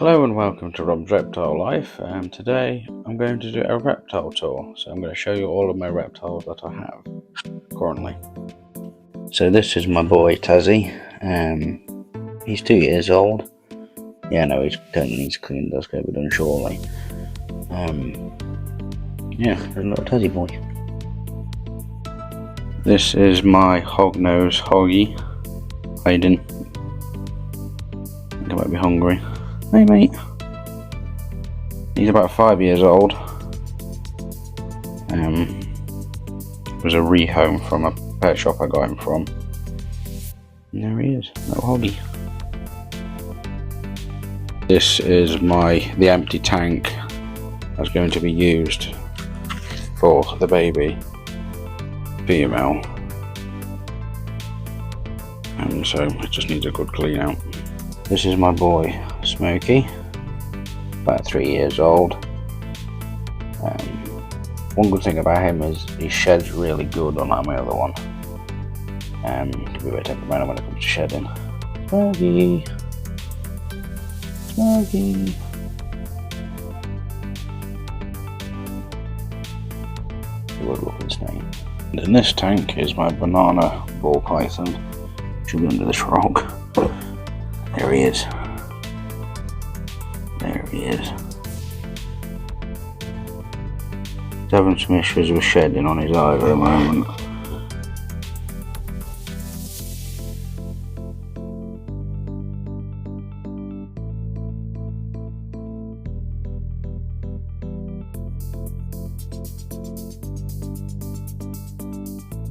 Hello and welcome to Rob's Reptile Life. Today I'm going to do a reptile tour. So I'm going to show you all of my reptiles that I have currently. So this is my boy Tazzy. He's 2 years old. Yeah, no, he's turning needs clean. That's going to be done shortly. Yeah, there's a little Tazzy boy. This is my hognose Hoggy. Hiding. I think I might be hungry. Hey mate. He's about 5 years old. It was a rehome from a pet shop I got him from. And there he is, little Hoggy. This is the empty tank that's going to be used for the baby female. And so it just needs a good clean out. This is my boy Smokey, about 3 years old. One good thing about him is he sheds really good, unlike my other one. Can be a bit temperamental when it comes to shedding. Smokey, Smokey. Good looking snake. And in this tank is my banana ball python. Should be under this rock. There he is. There he is. He's having some issues with shedding on his eye at the moment.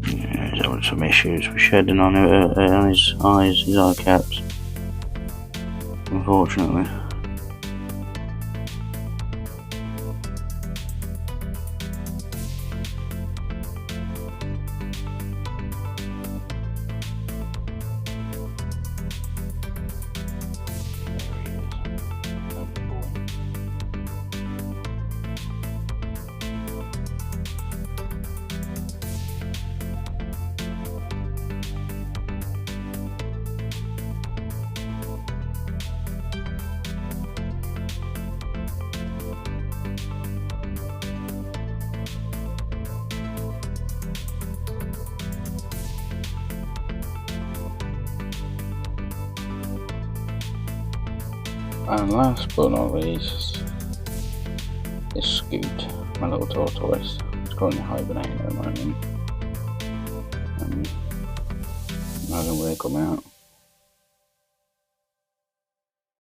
Yeah, he's having some issues with shedding on his eyes, his eye caps. Unfortunately. And last but not least is Scoot, my little tortoise. It's currently hibernating at the moment. Hasn't really come out.